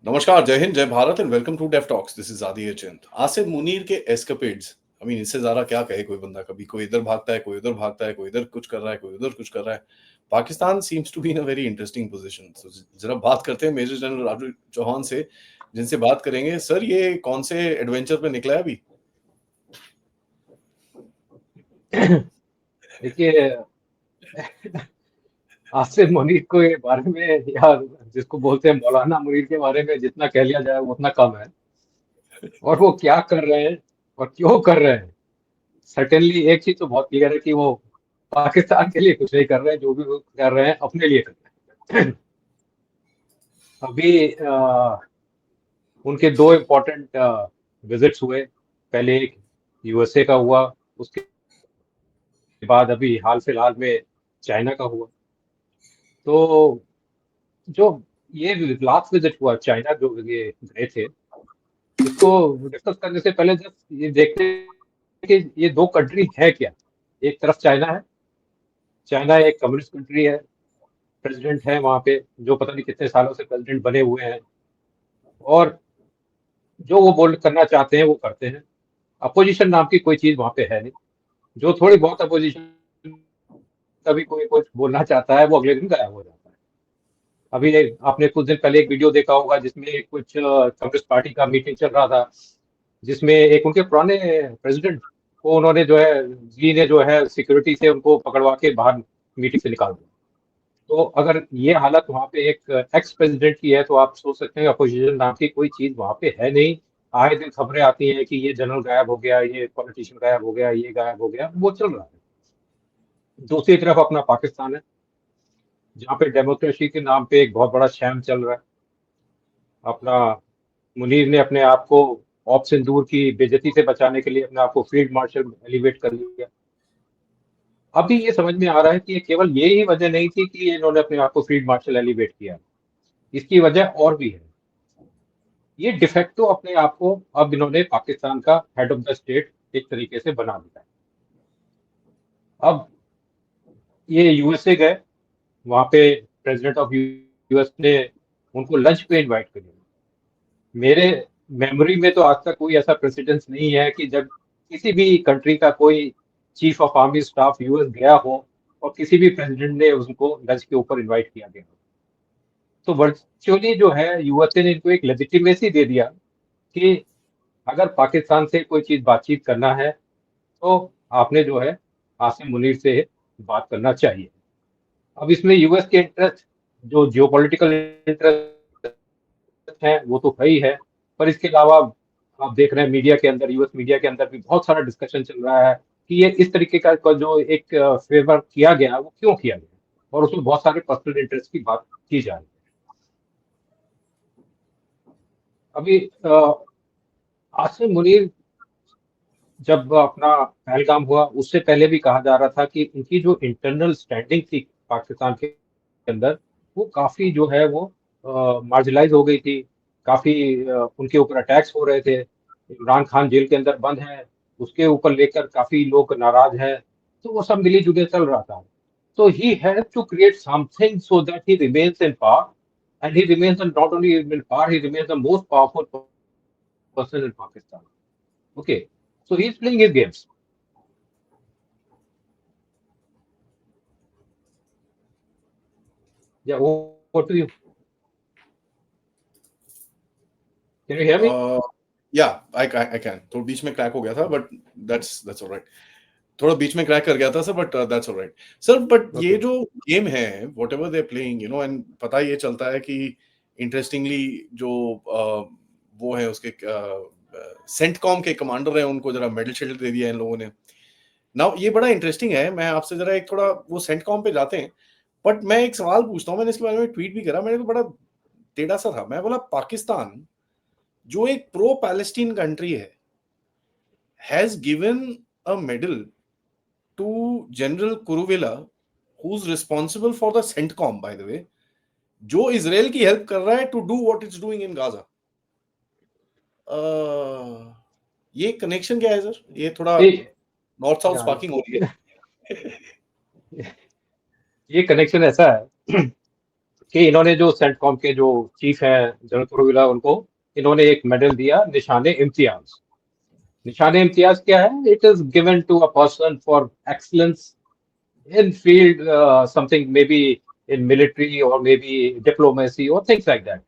नमस्कार, जय हिंद, जय Bharat and welcome to Deaf Talks. This is आदि चिंत। आसिफ मुनीर के एस्केपेड्स, आई मीन इससे ज़्यादा क्या कहे कोई बंदा। कभी कोई इधर भागता है, कोई उधर भागता है, कोई इधर कुछ कर रहा है, कोई उधर कुछ कर रहा है। Pakistan seems to be in a very interesting position. So जरा बात करते हैं मेजर जनरल राजू चौहान से, जिनसे बात करेंगे। सर, ये कौन से एडवेंचर पे निकला है अभी? देखिए, आसिफ मुनीर के बारे में या जिसको बोलते हैं मौलाना मुनीर के बारे में जितना कह लिया जाए वो उतना कम है। और वो क्या कर रहे हैं और क्यों कर रहे हैं, सर्टेनली एक चीज तो बहुत क्लियर है कि वो पाकिस्तान के लिए कुछ नहीं कर रहे हैं। जो भी वो कर रहे हैं अपने लिए कर रहे हैं। अभी उनके दो इम्पोर्टेंट विजिट्स हुए। पहले एक यूएसए का हुआ, उसके बाद अभी हाल फिलहाल में चाइना का हुआ। तो जो ये लास्ट विजिट हुआ चाइना, जो ये गए थे, इसको डिस्कस करने से पहले जस्ट ये देखते हैं कि ये दो कंट्री है क्या। एक तरफ चाइना है। चाइना एक कम्युनिस्ट कंट्री है। प्रेसिडेंट है वहां पे जो पता नहीं कितने सालों से प्रेसिडेंट बने हुए हैं, और जो वो बोल करना चाहते हैं वो करते हैं। अपोजिशन नाम की कोई चीज वहां पे है नहीं। जो थोड़ी बहुत अपोजिशन कभी कोई कुछ बोलना चाहता है वो अगले दिन गायब हो जाता है। अभी आपने कुछ दिन पहले एक वीडियो देखा होगा जिसमें कुछ कम्युनिस्ट पार्टी का मीटिंग चल रहा था, जिसमें एक उनके पुराने प्रेसिडेंट को उन्होंने जो है, जी ने जो है सिक्योरिटी से उनको पकड़वा के बाहर मीटिंग से निकाल दिया। तो अगर ये हालत वहां पे एक एक्स प्रेसिडेंट की है तो आप सोच सकते हैं अपोजिशन नाम की कोई चीज वहां पे है नहीं। आए दिन खबरें आती हैं कि ये जनरल गायब हो गया, ये पॉलिटिशियन गायब हो गया, ये गायब हो गया, वो चल रहा है। दूसरी तरफ अपना पाकिस्तान है, जहाँ पे डेमोक्रेसी के नाम पे एक बहुत बड़ा शैम चल रहा है। अपना मुनीर ने अपने आप को ऑप सिंदूर की बेइज्जती से बचाने के लिए अपने आप को फील्ड मार्शल एलिवेट कर लिया। अभी ये समझ में आ रहा है कि ये केवल ये ही वजह नहीं थी कि इन्होंने अपने आप को फील्ड मार्शल एलिवेट किया। इसकी वजह और भी है। ये डिफेक्टो अपने आप को अब इन्होंने पाकिस्तान का हेड ऑफ द स्टेट एक तरीके से बना दिया है। अब ये यूएसए गए, वहां पे प्रेसिडेंट ऑफ यूएस ने उनको लंच पे इनवाइट कर लिया। मेरे मेमोरी में तो आज तक कोई ऐसा प्रेसिडेंस नहीं है कि जब किसी भी कंट्री का कोई chief of army staff US गया हो और किसी भी प्रेसिडेंट ने उसको लंच के ऊपर इनवाइट किया गया हो। तो वर्चुअली जो है यूएसए ने इनको एक लेजिटिमेसी दे दिया कि अगर पाकिस्तान से कोई चीज बातचीत करना है तो आपने जो है आसिम मुनीर से बात करना चाहिए। अब इसमें यूएस के इंटरेस्ट, जो जियोपॉलिटिकल इंटरेस्ट है वो तो है ही है, पर इसके अलावा आप देख रहे हैं मीडिया के अंदर, यूएस मीडिया के अंदर भी बहुत सारा डिस्कशन चल रहा है कि ये इस तरीके का जो एक फेवर किया गया वो क्यों किया गया, और उसमें बहुत सारे पर्सनल इंटरेस्ट की बात की जा रही है। अभी आसिम मुनीर जब अपना पहलगाम हुआ उससे पहले भी कहा जा रहा था कि उनकी जो इंटरनल स्टैंडिंग थी पाकिस्तान के अंदर, वो काफी जो है वो मार्जिनलाइज हो गई थी। काफी उनके ऊपर अटैक्स हो रहे थे। इमरान खान जेल के अंदर बंद है, उसके ऊपर लेकर काफी लोग नाराज हैं। तो वो सब मिली जुले चल रहा था। तो he had to create something so that he remains in power, and he remains not only in power, he remains the most powerful person in Pakistan. Okay, so he's playing his games. Yeah, what do you, can you hear me? या I can. तो बीच में crack हो गया था, but that's alright. थोड़ा बीच में crack कर गया था sir, but that's alright. Sir, but ये Okay. जो गेम है, what ever they playing, and पता ये चलता है कि इंटरेस्टिंगली जो वो है उसके सेंटकॉम के कमांडर हैं, उनको जरा मेडल शेडल दे दिया इन लोगों ने। नाउ ये बड़ा इंटरेस्टिंग है। मैं आपसे जरा एक थोड़ा वो सेंटकॉम पे जाते हैं, बट मैं एक सवाल पूछता हूँ। मैंने इसके बारे में ट्वीट भी करा, मेरे को बड़ा टेढ़ा सा था। मैं बोला, पाकिस्तान जो एक प्रो पैलेस्टीन कंट्री है, has given a medal to General Kuruvilla, who's responsible for the CENTCOM, by the way, जो इसराइल की हेल्प कर रहा है to do what it's doing in Gaza. ये कनेक्शन क्या है सर? ये थोड़ा ये नॉर्थ साउथ या, स्पार्किंग हो रही है। ये कनेक्शन ऐसा है कि इन्होंने जो सेंटकॉम के जो चीफ हैं जनरल कुरुविला, उनको इन्होंने एक मेडल दिया, निशाने इम्तियाज। निशाने इम्तियाज क्या है? It is given to a person for excellence in field, something maybe in military or maybe diplomacy or things like that.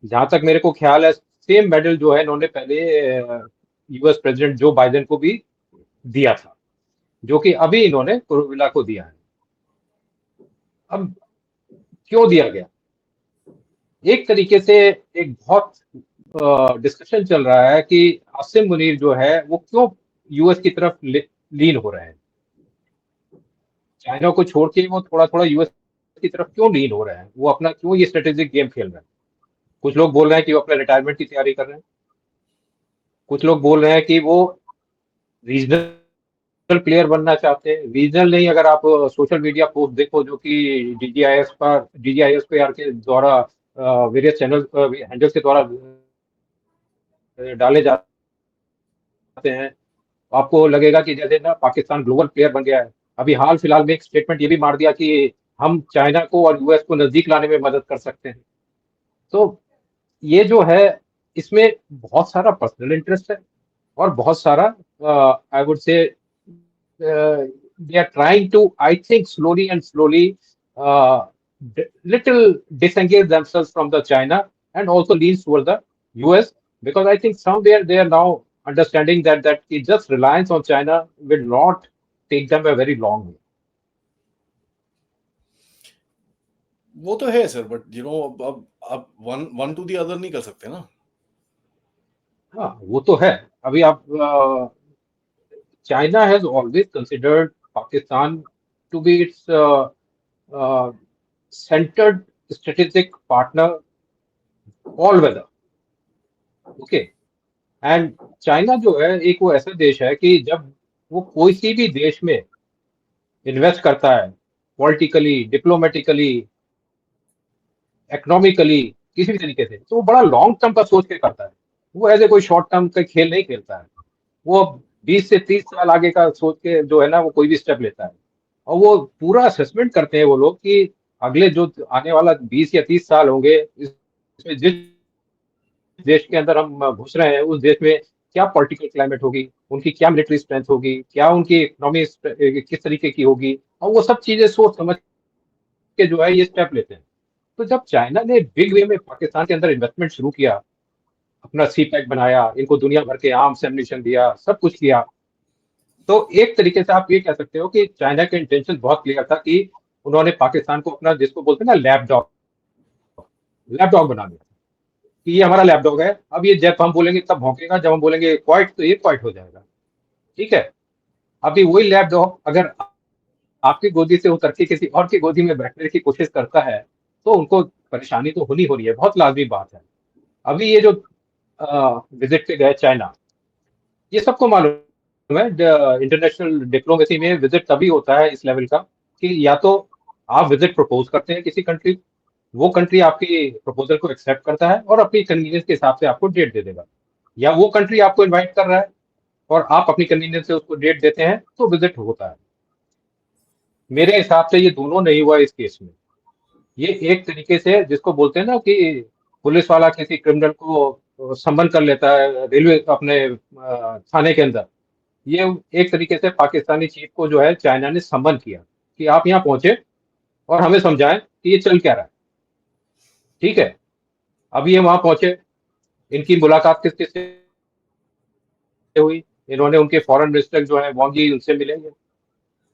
जहां तक मेरे को ख्याल है, सेम मेडल जो है इन्होंने पहले यूएस प्रेसिडेंट जो बाइडेन को भी दिया था, जो कि अभी इन्होंने कुरुविला को दिया है। अब क्यों दिया गया? एक तरीके से एक बहुत डिस्कशन चल रहा है कि आसिम मुनीर जो है वो क्यों यूएस की तरफ लीन हो रहे हैं, चाइना को छोड़ के वो थोड़ा थोड़ा यूएस की तरफ क्यों लीन हो रहे हैं, वो अपना क्यों ये स्ट्रेटेजिक गेम खेल रहे हैं। कुछ लोग बोल रहे हैं कि वो अपने रिटायरमेंट की तैयारी कर रहे हैं, कुछ लोग बोल रहे हैं कि वो रीजनल प्लेयर बनना चाहते हैं। रीजनल नहीं, अगर आप सोशल मीडिया पोस्ट देखो जो कि डीजीआईएस पे आर के द्वारा वेरियस चैनल हैंडल्स के द्वारा डाले जाते हैं, आपको लगेगा कि जैसे ना पाकिस्तान ग्लोबल प्लेयर बन गया है। अभी हाल फिलहाल में एक स्टेटमेंट ये भी मार दिया कि हम चाइना को और यूएस को नजदीक लाने में मदद कर सकते हैं। तो ये जो है, इसमें बहुत सारा पर्सनल इंटरेस्ट है और बहुत सारा I would say they are trying to, I think slowly and slowly little disengage themselves from the China and also leans toward the US, because I think somewhere they are now understanding that just reliance on China will not take them a very long way. वो तो है sir, but you know अब one to the other नहीं कर सकते ना। हाँ, वो तो है। अभी आप China has always considered Pakistan to be its centered strategic partner all weather. Okay, and China जो है एक वो ऐसा देश है कि जब वो कोई सी भी देश में इन्वेस्ट करता है, पॉलिटिकली, डिप्लोमेटिकली, इकोनॉमिकली, किसी भी तरीके से, तो वो बड़ा लॉन्ग टर्म का सोच के करता है। वो ऐसे कोई शॉर्ट टर्म का खेल नहीं खेलता है। वो 20 से 30 साल आगे का सोच के जो है ना, वो कोई भी स्टेप लेता है। और वो पूरा असेसमेंट करते हैं वो लोग कि अगले जो आने वाला 20 या 30 साल होंगे, इसमें जिस देश के अंदर हम घुस रहे हैं उस देश में क्या पॉलिटिकल क्लाइमेट होगी, उनकी क्या मिलिट्री स्ट्रेंथ होगी, क्या उनकी इकोनॉमी किस तरीके की होगी, और वो सब चीजें सोच समझ के जो है ये स्टेप लेते हैं। तो जब चाइना ने बिग वे में पाकिस्तान के अंदर इन्वेस्टमेंट शुरू किया, अपना सी पैक बनाया, इनको दुनिया भर के आर्म्स एम्युनिशन दिया, सब कुछ किया, तो एक तरीके से आप ये कह सकते हो कि चाइना के इंटेंशन बहुत क्लियर था कि उन्होंने पाकिस्तान को अपना, जिसको बोलते हैं ना लैपडॉग बना दिया कि ये हमारा लैपडॉग है। अब ये जब हम बोलेंगे तब भौंकेगा, जब हम बोलेंगे क्वाइट तो ये क्वाइट हो जाएगा। ठीक है, अभी वही लैपडॉग अगर आपकी गोदी से उतर के किसी और की गोदी में बैठने की कोशिश करता है तो उनको परेशानी तो होनी हो रही है, बहुत लाजमी बात है। अभी ये जो विजिट पे गए चाइना, ये सबको मालूम है इंटरनेशनल डिप्लोमेसी में विजिट तभी होता है इस लेवल का कि या तो आप विजिट प्रपोज करते हैं किसी कंट्री, वो कंट्री आपकी प्रपोजल को एक्सेप्ट करता है और अपनी कन्वीनियंस के हिसाब से आपको डेट दे देगा, या वो कंट्री आपको इनवाइट कर रहा है और आप अपनी कन्वीनियंस से उसको डेट देते हैं तो विजिट होता है। मेरे हिसाब से ये दोनों नहीं हुआ इस केस में। ये एक तरीके से जिसको बोलते हैं ना कि पुलिस वाला किसी क्रिमिनल को सम्मन कर लेता है रेलवे अपने थाने के अंदर, ये एक तरीके से पाकिस्तानी चीफ को जो है चाइना ने सम्मन किया कि आप यहाँ पहुंचे और हमें समझाएं कि ये चल क्या रहा है। ठीक है, अब ये वहां पहुंचे, इनकी मुलाकात किस किस से हुई, इन्होंने उनके फॉरेन मिनिस्टर जो है वांग यी, उनसे मिलेंगे।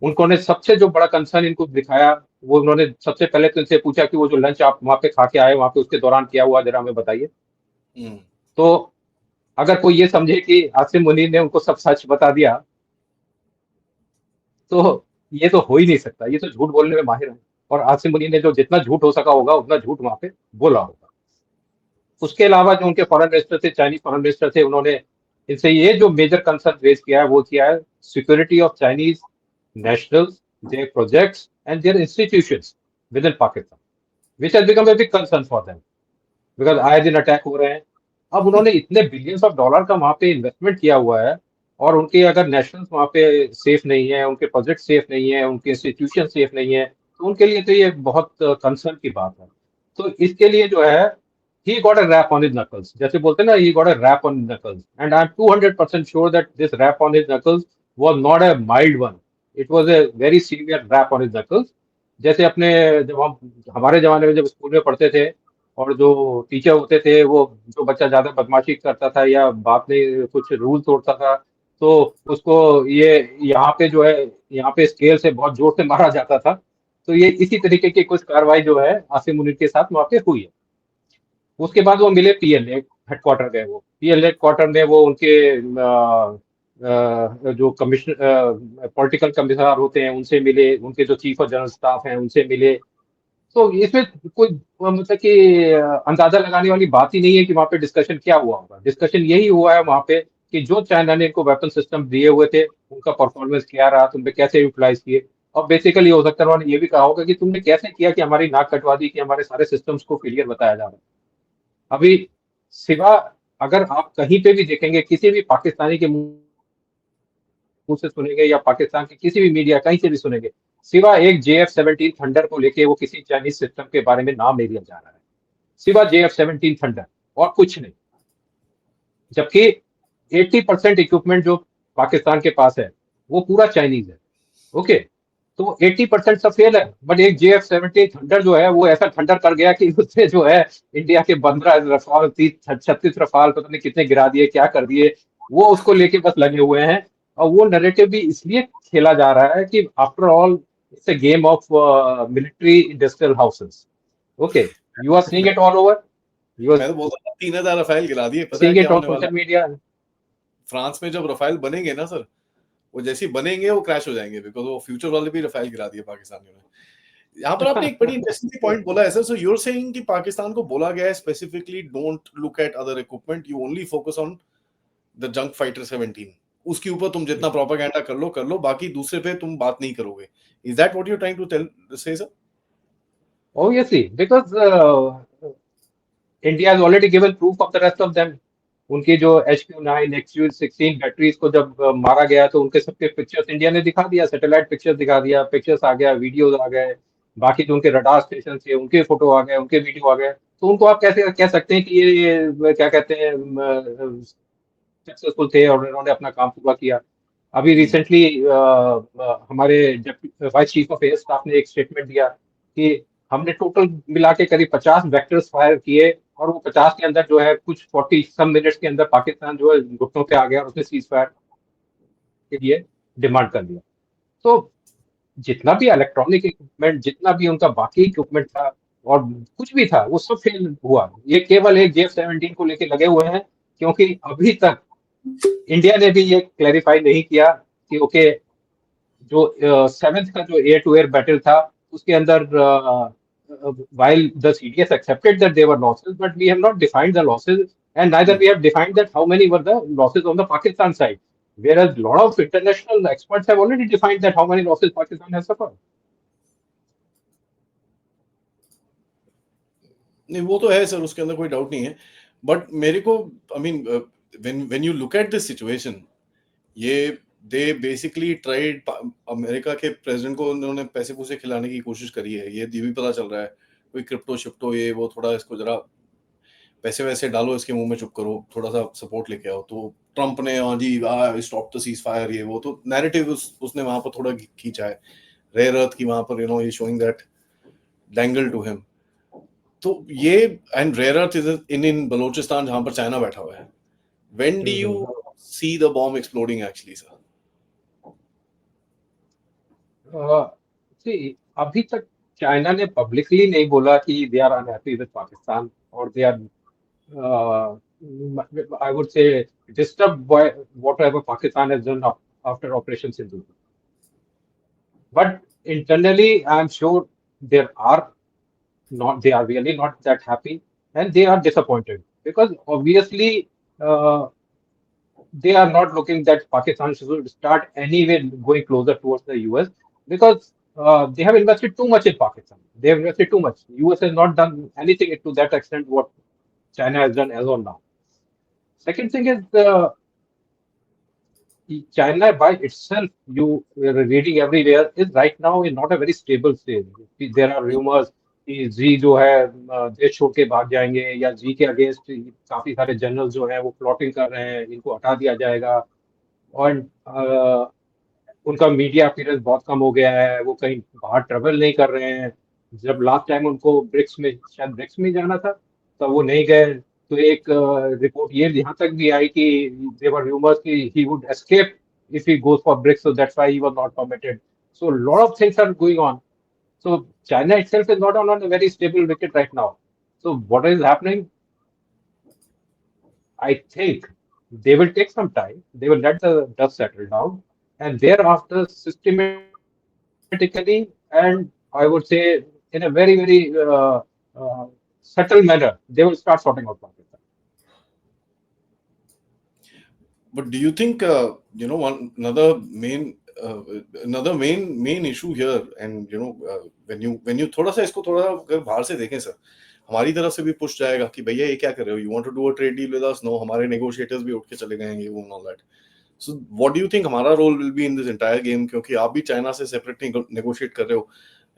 उन्होंने सबसे जो बड़ा कंसर्न इनको दिखाया, वो उन्होंने सबसे पहले तो इनसे पूछा कि वो जो लंच आप वहां पे खा के आए वहां पे उसके दौरान क्या हुआ, जरा हमें बताइए। तो अगर कोई ये समझे कि आसिम मुनीर ने उनको सब सच बता दिया, तो ये तो हो ही नहीं सकता, ये तो झूठ बोलने में माहिर है। और आसिम मुनीर ने जो जितना झूठ हो सका होगा उतना झूठ वहां पे बोला होगा। उसके अलावा जो उनके फॉरेन मिनिस्टर थे, चाइनीज फॉरेन मिनिस्टर थे, उन्होंने इनसे ये जो मेजर कंसर्न रेज किया है वो किया है security of Chinese nationals, their projects and their institutions within Pakistan, which has become a big concern for them because आए दिन अटैक हो रहे हैं। अब उन्होंने इतने बिलियंस ऑफ डॉलर का वहां पे इन्वेस्टमेंट किया हुआ है और उनके अगर नेशनल्स वहां पे सेफ नहीं है, उनके प्रोजेक्ट सेफ नहीं है, उनके इंस्टीट्यूशन सेफ नहीं है, तो उनके लिए तो ये बहुत कंसर्न की बात है। तो इसके लिए जो है he got a rap on his knuckles. जैसे बोलते हैं ना, he got a rap on his knuckles. And I'm 200% sure that this rap on his knuckles was not a mild one. It was a very severe rap on his knuckles. जैसे अपने जब हम हमारे जमाने में जब स्कूल में पढ़ते थे और जो टीचर होते थे वो जो बच्चा ज्यादा बदमाशी करता था या बात नहीं कुछ रूल तोड़ता था तो उसको ये यहाँ पे जो है यहाँ पे स्केल से बहुत जोर से मारा जाता था। तो ये इसी तरीके की कुछ कार्रवाई जो है आसिम मुनीर के साथ वहाँ पे हुई है। उसके बाद वो मिले पीएलए हेडक्वार्टर गए, वो पीएलए हेडक्वार्टर में वो उनके जो कमिश्नर पॉलिटिकल कमिश्नर होते हैं उनसे मिले, उनके जो चीफ ऑफ जनरल स्टाफ हैं उनसे मिले। तो इसमें कोई मतलब कि अंदाजा लगाने वाली बात ही नहीं है कि वहां पे डिस्कशन क्या हुआ होगा। डिस्कशन यही हुआ है वहां पे कि जो चाइना ने इनको वेपन सिस्टम दिए हुए थे उनका परफॉर्मेंस क्या रहा, तुमने कैसे यूटिलाइज किए। और बेसिकली हो सकता है उन्होंने ये भी कहा होगा कि तुमने कैसे किया कि हमारी नाक कटवा दी, कि हमारे सारे सिस्टम्स को फेलियर बताया जा रहा है। अभी सिवा अगर आप कहीं पे भी देखेंगे किसी भी पाकिस्तानी के मुंह से सुनेंगे या पाकिस्तान के किसी भी मीडिया कहीं से भी सुनेंगे, सिवा एक JF-17 थंडर को लेके वो किसी चाइनीज सिस्टम के बारे में नाम नहीं लिया जा रहा है, सिवा JF-17 थंडर और कुछ नहीं। जबकि 80% इक्विपमेंट जो पाकिस्तान के पास है वो पूरा चाइनीज है। ओके, तो 80% सब फेल है, बट एक JF-17 थंडर जो है वो ऐसा थंडर कर गया कि उससे जो है इंडिया के 15 रफाल 36 रफाल पता नहीं कितने गिरा दिए, क्या कर दिए। वो उसको लेके बस लगे हुए हैं और वो नैरेटिव भी इसलिए खेला जा रहा है कि after all it's a game of military industrial houses. Okay, you are seeing it all over, you are मैं तो बोलता था 3000 रफाल गिरा दिए, पता है सीइंग क्या इट ऑन होने वाला सोशल है? मीडिया। फ्रांस में जब रफाल बनेंगे ना सर, वो जैसे ही बनेंगे वो क्रैश हो जाएंगे, बिकॉज वो फ्यूचर वाले भी रफाल गिरा दिए पाकिस्तानियों ने। यहाँ पर आपने एक बड़ी इंटरेस्टिंग पॉइंट बोला है sir. So you are saying कि पाकिस्तान को बोला गया है specifically don't look at other equipment, you only focus on the जंग फाइटर 17। उसके ऊपर तुम जितना प्रोपेगेंडा कर लो, बाकी दूसरे पे तुम बात नहीं करोगे। Is that what you are trying to tell say sir? Obviously, because India has already given proof of the rest of them. उनकी जो HQ9, HQ16 बैटरीज को जब मारा गया तो उनके सबके पिक्चर्स इंडिया ने दिखा दिया, सैटेलाइट पिक्चर्स दिखा दिया, पिक्चर्स आ गया, वीडियोस आ गए। बाकी जो उनके रडार स्टेशन थे उनके फोटो आ गए, उनके वीडियो आ गए। तो उनको आप कैसे कह सकते हैं कि ये क्या कहते हैं सक्सेसफुल थे और उन्होंने अपना काम पूरा किया। अभी रिसेंटली हमारे vice chief of air staff ने एक स्टेटमेंट दिया कि हमने टोटल मिला के करीब 50 वेक्टर्स फायर किए और वो 50 के अंदर जो है कुछ 40 सम मिनट्स के अंदर पाकिस्तान जो है घुटनों पे आ गया और उसने सीज फायर के लिए डिमांड कर दिया। तो जितना भी इलेक्ट्रॉनिक इक्विपमेंट, जितना भी उनका बाकी इक्विपमेंट था और कुछ भी था, वो सब फेल हुआ। ये केवल एक JF-17 को लेके लगे हुए हैं क्योंकि अभी तक इंडिया ने भी ये क्लैरिफाई नहीं किया कि ओके जो सेवेंथ का जो एयर टू एयर बैटल था उसके अंदर while the CDS accepted that there were losses, but we have not defined the losses, and neither we have defined that how many were the losses on the Pakistan side. Whereas a lot of international experts have already defined that how many losses Pakistan has suffered. नहीं वो तो है sir, उसके अंदर कोई doubt नहीं है। But मेरे को I mean when you look at this situation, ये दे बेसिकली ट्राइड, अमेरिका के प्रेसिडेंट को उन्होंने पैसे पूसे खिलाने की कोशिश करी है। ये भी पता चल रहा है कोई क्रिप्टो शिप्टो ये वो, थोड़ा इसको जरा पैसे वैसे डालो इसके मुंह में, चुप करो, थोड़ा सा सपोर्ट लेके आओ। तो ट्रम्प ने हाँ जी स्टॉप द सीज फायर ये वो, तो नैरेटिव उसने वहां पर थोड़ा खींचा है रेयर अर्थ की, वहां पर you know he showing that dangle to him. तो ये and rare earth is in Balochistan जहां पर चाइना बैठा हुआ है। When do you see the bomb exploding actually sir? See, अभी तक चाइना ने पब्लिकली नहीं बोला कि they are unhappy with Pakistan और they are I would say disturbed by whatever Pakistan has done after Operation Sindhu. But internally, I'm sure there are not, they are really not that happy and they are disappointed because obviously they are not looking that Pakistan should start anyway going closer towards the US because they have invested too much in Pakistan. They have invested too much. US has not done anything to that extent what China has done as of now. Second thing is China by itself, you are reading everywhere, is right now in not a very stable stage. There are rumors कि जी जो है देश छोड़ के भाग जाएंगे, या जी के अगेंस्ट काफी सारे जनरल जो हैं वो प्लॉटिंग कर रहे हैं, इनको हटा दिया जाएगा। और उनका मीडिया अपीयरेंस बहुत कम हो गया है, वो कहीं बाहर ट्रेवल नहीं कर रहे हैं। जब लास्ट टाइम उनको ब्रिक्स में, शायद ब्रिक्स में जाना था, तब वो नहीं गए। तो एक रिपोर्ट ये यहाँ तक भी आई कि देवर रूमर्स कि he would escape if he goes for BRICS, so that's why he was not permitted. So a lot of things are going on. So China itself is not on a very stable wicket right now. So what is happening? I think they will take some time. They will let the dust settle down, and thereafter, systematically, and I would say in a very, very subtle manner, they will start sorting out Pakistan. But do you think one uh, another main issue here, and when you थोड़ा सा इसको थोड़ा अगर बाहर से देखें sir, हमारी तरफ से भी पुश जाएगा कि भैया ये क्या कर रहे हो, you want to do a trade deal with us, no, हमारे नेगोशिएटर्स भी उठ के चले गए हैं, ये वो and all that. So what do you think हमारा role will be in this entire game, क्योंकि आप भी चाइना से सेपरेटली नेगोशिएट कर रहे हो,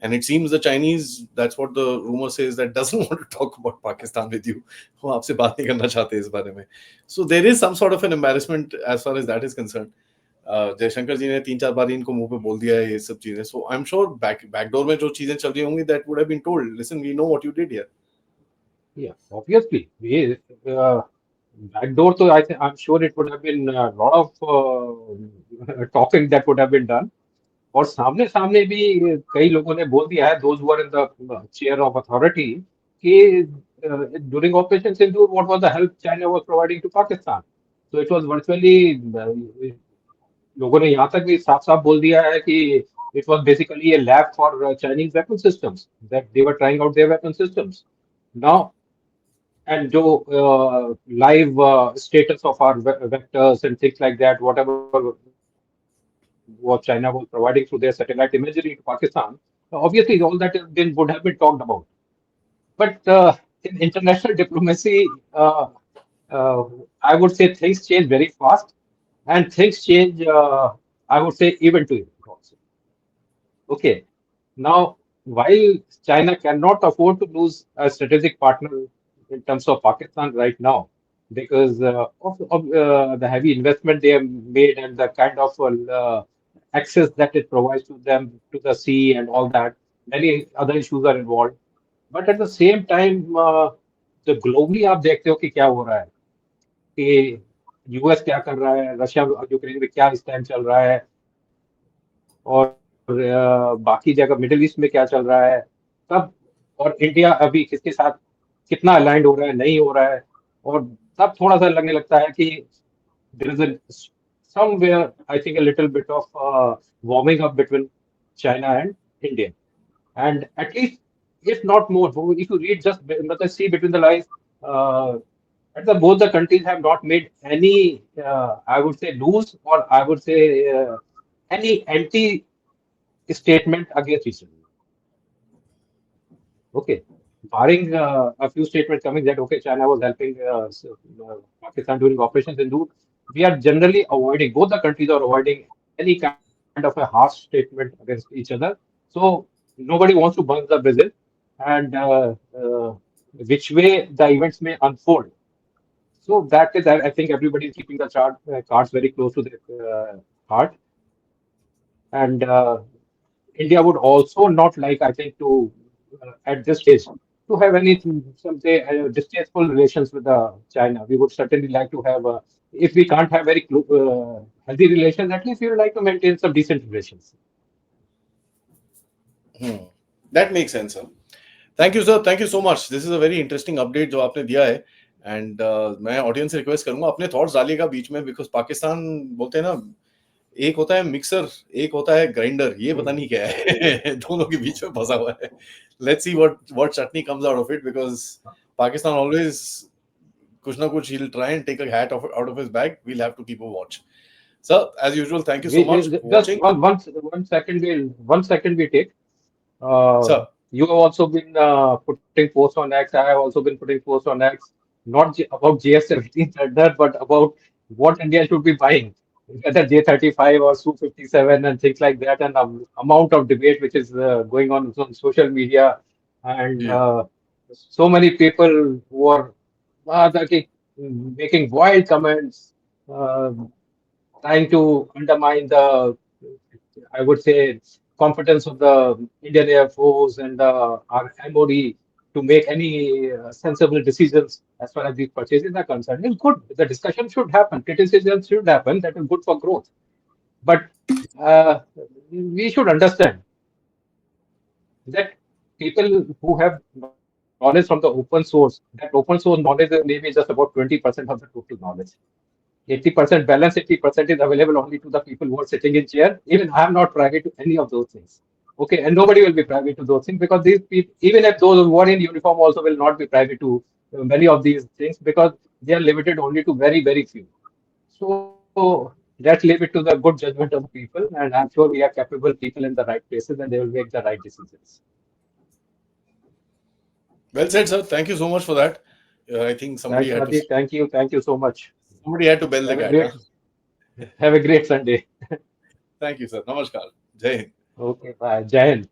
and it seems the Chinese, that's what the rumor says, that doesn't want to talk about Pakistan with you, वो आपसे बात नहीं करना चाहते इस बारे में। So there is some sort of an embarrassment as far as that is concerned. Jaishankar जी ने 3-4 बार इनको मुंह पे बोल दिया है ये सब चीजें, so I'm sure बैकडोर में जो चीजें चल रही होंगी, that would have been told, listen, we know what you did here. Yeah, obviously. Backdoor, so I'm sure it would have been a lot of talking that would have been done. और सामने सामने भी कई लोगों ने बोल दिया है, those who are in the chair of authority, कि during Operation Sindoor, what was the help China was providing to Pakistan? So it was virtually, लोगों ने यहाँ तक भी साफ साफ बोल दिया है कि it was basically a lab for Chinese weapon systems, that they were trying out their weapon systems. Now, and जो live status of our vectors and things like that, whatever what China was providing through their satellite imagery to Pakistan, obviously all that would have been talked about. But in international diplomacy, I would say things change very fast, and things change, I would say, even to even also. Okay. Now, while China cannot afford to lose a strategic partner in terms of Pakistan right now, because of the heavy investment they have made and the kind of access that it provides to them to the sea and all that, many other issues are involved. But at the same time, the globally आप देखते हो कि क्या हो रहा है, कि US क्या कर रहा है, रशिया यूक्रेन में क्या इस टाइम चल रहा है, और बाकी जगह मिडिल ईस्ट में क्या चल रहा है, तब और इंडिया अभी किसके साथ कितना अलाइंड हो रहा है, नहीं हो रहा है, और तब थोड़ा सा लगने लगता है कि there is a somewhere I think a little bit of warming up between China and India, and at least if not more, if you read just let us see between the lines, uh, both the countries have not made any I would say loose, or I would say any anti statement against each other. Okay. Barring a few statements coming that, okay, China was helping Pakistan during Operation Sindoor, we are generally avoiding, both the countries are avoiding any kind of a harsh statement against each other. So nobody wants to burn the Brazil, and which way the events may unfold. So that is, I think everybody is keeping the cards very close to their heart. And India would also not like, I think, to at this stage to have any some say distasteful relations with China. We would certainly like to have, if we can't have very healthy relations, at least we would like to maintain some decent relations. That makes sense, sir. Thank you, sir. Thank you so much. This is a very interesting update जो आपने दिया है, and मैं audience से request करूंगा अपने thoughts डालिएगा बीच में, बिकॉज पाकिस्तान बोलते हैं ना, एक होता है मिक्सर, एक होता है ग्राइंडर, ये पता नहीं क्या है दोनों के बीच में फंसा हुआ है। Let's see what chutney comes out of it, because Pakistan always कुछ ना कुछ he'll try and take a hat out of his bag. We'll have to keep a watch. Sir, as usual, thank you so much for Just watching. one second we take. Sir, You have also been putting posts on X. I have also been putting posts on X, not about JF-17 Thunder, but about what India should be buying, whether J-35 or Su-57 and things like that, and amount of debate which is going on social media. and Yeah. so many people who are making wild comments, uh, trying to undermine the, I would say, competence of the Indian Air Force and our MOD to make any sensible decisions as far as these purchases are concerned. It's good. The discussion should happen. Criticism should happen. That is good for growth. But uh, we should understand that people who have knowledge from the open source, that open source knowledge is maybe just about 20% of the total knowledge. 80% balance, 80% is available only to the people who are sitting in chair. Even I am not privy to any of those things. Okay, and nobody will be privy to those things because these people, even if those who are in uniform, also will not be privy to many of these things because they are limited only to very, very few. So let's leave it to the good judgment of the people, and I'm sure we have capable people in the right places, and they will make the right decisions. Well said, sir. Thank you so much for that. I think Thanks, Pradeep. Thank you so much. somebody had to bell the Have a cat. Huh? great, have a great Sunday. Thank you, sir. Namaskar. Jai Hind. Okay, bye. Jai Hind.